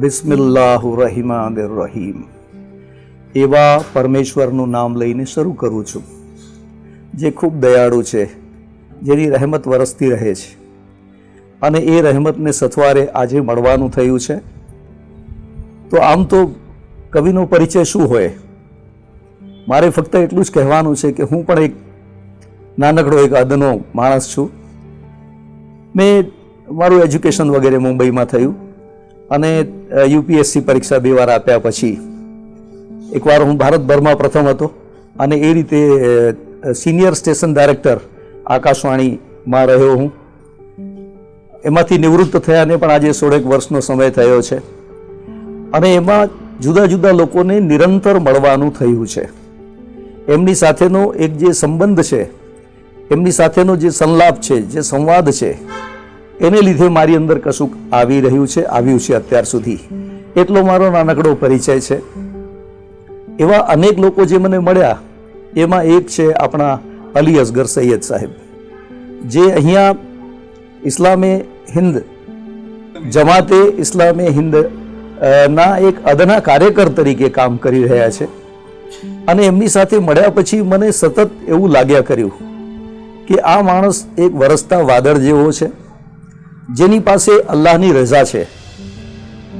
બિસ્મિલ્લાહિર્રહમાનિર્રહીમ એવા પરમેશ્વરનું નામ લઈને શરૂ કરું છું જે ખૂબ દયાળુ છે, જેની રહેમત વરસતી રહે છે અને એ રહેમતને સથવારે આજે મળવાનું થયું છે. તો આમ તો કવિનો પરિચય શું હોય, મારે ફક્ત એટલું જ કહેવાનું છે કે હું પણ એક નાનકડો એક અદનો માણસ છું. મેં મારું એજ્યુકેશન વગેરે મુંબઈમાં થયું અને યુપીએસસી પરીક્ષા 2 વાર આપ્યા પછી એકવાર હું ભારતભરમાં પ્રથમ હતો અને એ રીતે સિનિયર સ્ટેશન ડાયરેક્ટર આકાશવાણીમાં રહ્યો હું. એમાંથી નિવૃત્ત થયાને પણ આજે 16 વર્ષનો સમય થયો છે અને એમાં જુદા જુદા લોકોને નિરંતર મળવાનું થયું છે. એમની સાથેનો એક જે સંબંધ છે, એમની સાથેનો જે સંલાપ છે, જે સંવાદ છે, એને લીધે મારી અંદર કશુંક આવ્યું છે અત્યાર સુધી. એટલો મારો નાનકડો પરિચય છે. એવા અનેક લોકો જે મને મળ્યા, એમાં એક છે આપણા અલી અસગર સૈયદ સાહેબ, જે અહીંયા ઇસ્લામે હિન્દ જમાતે ઇસ્લામે હિન્દ ના એક અદના કાર્યકર તરીકે કામ કરી રહ્યા છે. અને એમની સાથે મળ્યા પછી મને સતત એવું લાગ્યા કર્યું કે આ માણસ એક વરસતા વાદળ જેવો છે, જેની પાસે અલ્લાહની રઝા છે.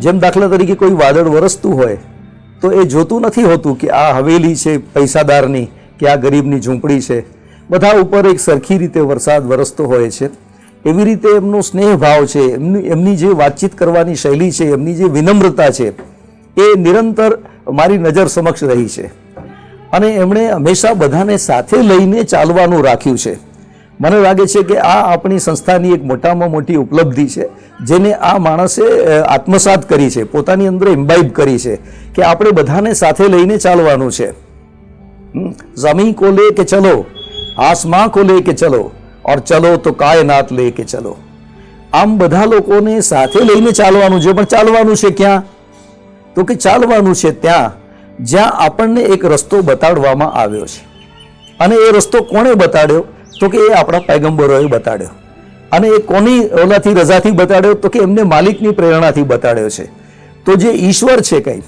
જેમ દાખલા તરીકે કોઈ વાદળ વરસતું હોય તો એ જોતું નથી હોતું કે આ હવેલી છે પૈસાદારની કે આ ગરીબની ઝૂંપડી છે. બધા ઉપર એક સરખી રીતે વરસાદ વરસતો હોય છે. એવી રીતે એમનો સ્નેહ ભાવ છે, એમની જે વાતચીત કરવાની શૈલી છે, એમની જે વિનમ્રતા છે, એ નિરંતર મારી નજર સમક્ષ રહી છે. અને એમણે હંમેશા બધાને સાથે લઈને ચાલવાનું રાખ્યું છે. મને લાગે છે કે આ આપણી સંસ્થાની એક મોટામાં મોટી ઉપલબ્ધિ છે, જેને આ માણસે આત્મસાત કરી છે, પોતાની અંદર ઇમ્બાઇબ કરી છે કે આપણે બધાને સાથે લઈને ચાલવાનું છે. ज़मीं को ले के चलो, आसमां को ले के चलो और चलो तो कायनात ले के चलो. આમ બધા લોકોને સાથે લઈને ચાલવાનું છે. પણ ચાલવાનું છે ક્યાં? તો કે ચાલવાનું છે ત્યાં જ્યાં આપણને એક રસ્તો બતાડવામાં આવ્યો છે. અને એ રસ્તો કોણે બતાડ્યો? તો કે એ આપણા પૈગંબરોએ બતાડ્યો. અને એ કોની ઓલાથી રજાથી બતાડ્યો? તો કે એમને માલિકની પ્રેરણાથી બતાડ્યો છે. તો જે ઈશ્વર છે કંઈ,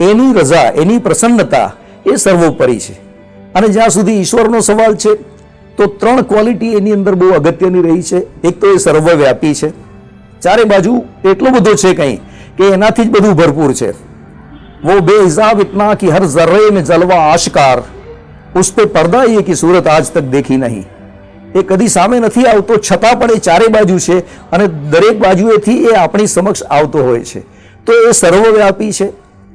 એની રજા, એની પ્રસન્નતા એ સર્વોપરી છે. અને જ્યાં સુધી ઈશ્વરનો સવાલ છે તો 3 ક્વોલિટી એની અંદર બહુ અગત્યની રહી છે. એક તો એ સર્વવ્યાપી છે, ચારે બાજુ એટલો બધો છે કંઈ કે એનાથી જ બધું ભરપૂર છે. वो बेहिसाब इतना कि हर जर्रे में जलवा आश्कार, उस पे पर्दा ये की सूरत आज तक देखी नहीं. એ કદી સામે નથી આવતો, છતાં પણ એ ચારે બાજુ છે અને દરેક બાજુએથી એ આપણી સમક્ષ આવતો હોય છે. તો એ સર્વવ્યાપી છે,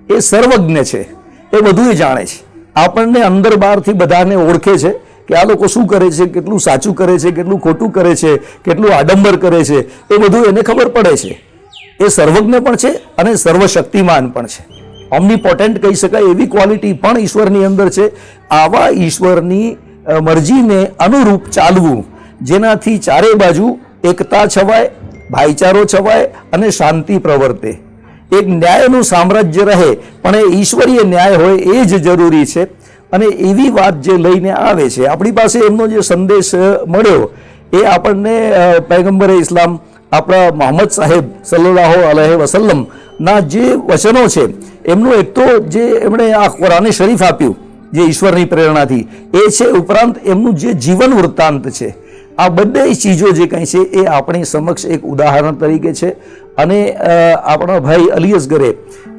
એ સર્વજ્ઞ છે, એ બધું એ જાણે છે. આપણને અંદર બહારથી બધાને ઓળખે છે કે આ લોકો શું કરે છે, કેટલું સાચું કરે છે, કેટલું ખોટું કરે છે, કેટલું આડંબર કરે છે, એ બધું એને ખબર પડે છે. એ સર્વજ્ઞ પણ છે અને સર્વશક્તિમાન પણ છે. ઓમ્નિપોટેન્ટ કહી શકાય એવી ક્વોલિટી પણ ઈશ્વરની અંદર છે. આવા ઈશ્વરની મરજીને અનુરૂપ ચાલવું, જેનાથી ચારે બાજુ એકતા છવાય, ભાઈચારો છવાય અને શાંતિ પ્રવર્તે. એક ન્યાયનું સામ્રાજ્ય રહે, પણ એ ઈશ્વરીય ન્યાય હોય એ જ જરૂરી છે. અને એવી વાત જે લઈને આવે છે, આપણી પાસે એમનો જે સંદેશ મળ્યો એ આપણને પૈગંબરે ઇસ્લામ આપણા મોહમ્મદ સાહેબ સલ્લલ્લાહુ અલૈહિ વસલ્લમ ના જે વચનો છે, એમનું એક તો જે એમણે આ કુરાને શરીફ આપ્યું જે ઈશ્વરની પ્રેરણાથી, એ છે. ઉપરાંત એમનું જે જીવન વૃત્તાંત છે, આ બધી ચીજો જે કંઈ છે એ આપણી સમક્ષ એક ઉદાહરણ તરીકે છે. અને આપણા ભાઈ અલી અસગરે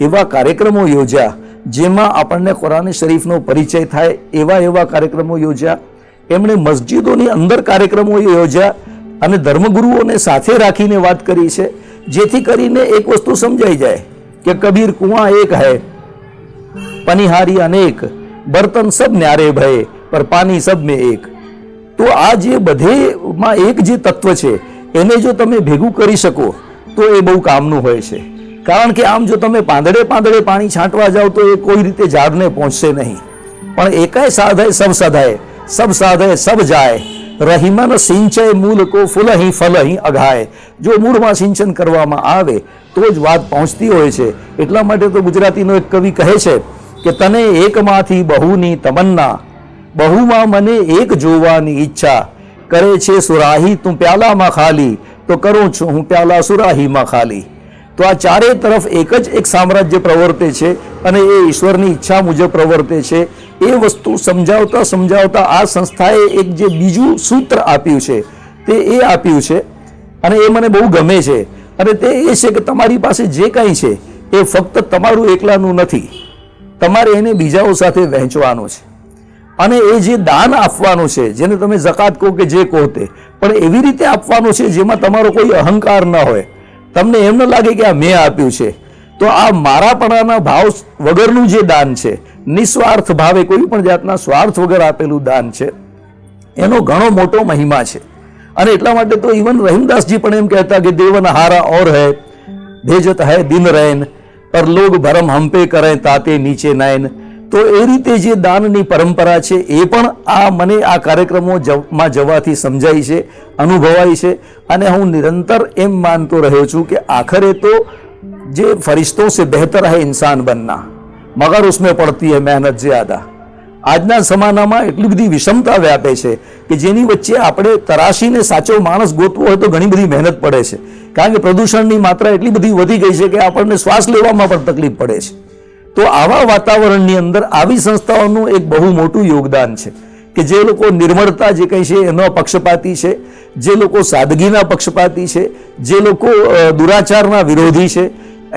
એવા કાર્યક્રમો યોજ્યા જેમાં આપણને કુરાને શરીફનો પરિચય થાય, એવા કાર્યક્રમો યોજ્યા. એમણે મસ્જિદોની અંદર કાર્યક્રમો યોજ્યા અને ધર્મગુરુઓને સાથે રાખીને વાત કરી છે, જેથી કરીને એક વસ્તુ સમજાઈ જાય કે કબીર કુઆં એક હૈ, પનિહારી અનેક, બર્તન સબ ન્યારે ભય, પર પાણી સબ મેં એક. તો આ જે બધેમાં એક જે તત્વ છે, એને જો તમે ભેગું કરી શકો તો એ બહુ કામનું હોય છે. કારણ કે આમ જો તમે પાંદડે પાણી છાંટવા જાઓ તો એ કોઈ રીતે ઝાડને પહોંચશે નહીં. પણ એકાય સાધાય સબ સધાય, સબ સાધાય સબ જાય, રહીમન સિંચય મૂલ કો ફૂલહીં ફલહીં અઘાય. જો મૂળમાં સિંચન કરવામાં આવે તો જ વાત પહોંચતી હોય છે. એટલા માટે તો ગુજરાતીનો એક કવિ કહે છે કે તને એકમાંથી બહુની તમન્ના, બહુમાં મને એક જોવાની ઈચ્છા, કરે છે સુરાહી તું પ્યાલામાં ખાલી, તો કરું છું હું પ્યાલા સુરાહીમાં ખાલી. તો આ ચારે તરફ એક સામ્રાજ્ય પ્રવર્તે છે અને એ ઈશ્વરની ઈચ્છા મુજબ પ્રવર્તે છે. એ વસ્તુ સમજાવતા સમજાવતા આ સંસ્થાએ એક જે બીજું સૂત્ર આપ્યું છે તે એ આપ્યું છે અને એ મને બહુ ગમે છે. અને તે એ છે કે તમારી પાસે જે કાંઈ છે એ ફક્ત તમારું એકલાનું નથી, તમારે એને બીજાઓ સાથે વહેંચવાનું છે. અને એ જે દાન આપવાનું છે, જેને તમે ઝકાત કહો કે જે કહો તે, પણ એવી રીતે આપવાનું છે જેમાં તમારો કોઈ અહંકાર ન હોય, તમને એમ ન લાગે કે આ મેં આપ્યું છે. તો આ મારાપણાના ભાવ વગરનું જે દાન છે, નિસ્વાર્થ ભાવે કોઈ પણ જાતના સ્વાર્થ વગર આપેલું દાન છે, એનો ઘણો મોટો મહિમા છે. અને એટલા માટે તો ઇવન રહીમદાસજી પણ એમ કહેતા કે દેવન હારા ઓર હૈ ભેજત હૈ દિન રૈન પર લોગ ભરમ હમ્પે કરે તાતે નીચે નયન. તો એ રીતે જે દાનની પરંપરા છે એ પણ મને આ કાર્યક્રમોમાં જવાથી સમજાય છે, અનુભવાય છે. અને હું નિરંતર એમ માનતો રહ્યો છું કે આખરે તો જે ફરિશ્તों से बेहतर है इंसान बनना, मगर उसमें पड़ती है मेहनत ज्यादा. આજના જમાનામાં એટલી બધી વિષમતા વ્યાપે છે કે જેની વચ્ચે આપણે તરાશીને સાચો માણસ ગોતવો હોય તો ઘણી બધી મહેનત પડે છે. કારણ કે પ્રદૂષણની માત્રા એટલી બધી વધી ગઈ છે કે આપણને શ્વાસ લેવામાં પણ તકલીફ પડે છે. તો આવા વાતાવરણની અંદર આવી સંસ્થાઓનું એક બહુ મોટું યોગદાન છે કે જે લોકો નિર્મળતા જે કંઈ છે એનો પક્ષપાતી છે, જે લોકો સાદગીના પક્ષપાતી છે, જે લોકો દુરાચારના વિરોધી છે,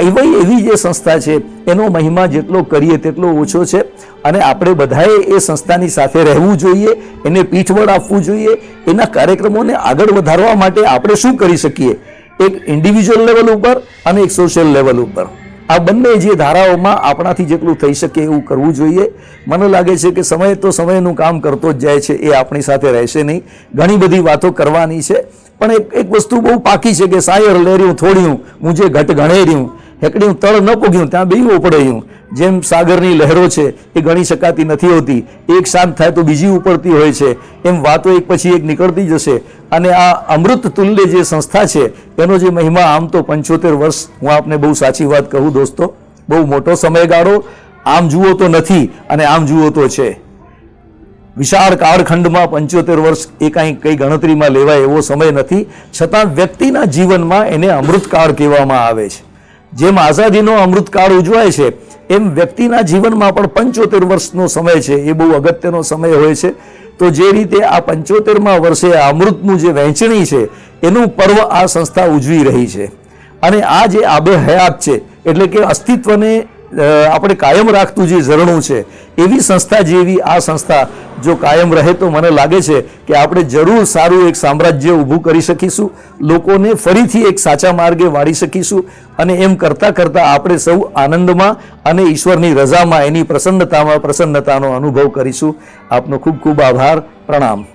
એવી જે સંસ્થા છે એનો મહિમા જેટલો કરીએ તેટલો ઓછો છે. અને આપણે બધાએ એ સંસ્થાની સાથે રહેવું જોઈએ, એને પીઠબળ આપવું જોઈએ. એના કાર્યક્રમોને આગળ વધારવા માટે આપણે શું કરી શકીએ, એક ઇન્ડિવિજ્યુઅલ લેવલ ઉપર અને એક સોશિયલ લેવલ ઉપર, આ બંને જે ધારાઓમાં આપણાથી જેટલું થઈ શકે એવું કરવું જોઈએ. મને લાગે છે કે સમય તો સમયનું કામ કરતો જ જાય છે, એ આપણી સાથે રહેશે નહીં. ઘણી બધી વાતો કરવાની છે, પણ એક વસ્તુ બહુ પાકી છે કે સાયર લેર્યું થોડ્યું મુજે ઘટ ગણેર્યું, હેકડ્યું તળ ન પૂગ્યું ત્યાં બેયું પડ્યું. જેમ સાગરની લહેરો છે એ ગણી શકાતી નથી હોતી, એક શાંત થાય તો બીજી ઉપડતી હોય છે, એમ વાતો એક પછી એક નીકળતી જશે. અને આ અમૃત તુલ્ય જે સંસ્થા છે એનો જે મહિમા આમ તો 75 વર્ષ, હું આપને બહુ સાચી વાત કહું દોસ્તો, બહુ મોટો સમયગાળો આમ જુઓ તો નથી અને આમ જુઓ તો છે. વિશાળ કાળખંડમાં 75 વર્ષ એ કઈ ગણતરીમાં લેવાય એવો સમય નથી. છતાં વ્યક્તિના જીવનમાં એને અમૃતકાળ કહેવામાં આવે છે. જેમ આઝાદીનો અમૃતકાળ ઉજવાય છે એમ વ્યક્તિના જીવનમાં પણ 75 વર્ષનો સમય છે એ બહુ અગત્યનો સમય હોય છે. તો જે રીતે આ 75મા વર્ષે આ અમૃતનું જે વહેંચણી છે એનું પર્વ આ સંસ્થા ઉજવી રહી છે. અને આ જે આબે હયાત છે એટલે કે અસ્તિત્વને આપણે કાયમ રાખતું જે ઝરણું છે, એવી સંસ્થા જેવી આ સંસ્થા જો કાયમ રહે તો મને લાગે છે કે આપણે જરૂર સારું એક સામ્રાજ્ય ઊભું કરી શકીશું, લોકોને ફરીથી એક સાચા માર્ગે વાળી શકીશું. અને એમ કરતાં કરતાં આપણે સૌ આનંદમાં અને ઈશ્વરની રજામાં, એની પ્રસન્નતાનો અનુભવ કરીશું. આપનો ખૂબ ખૂબ આભાર. પ્રણામ.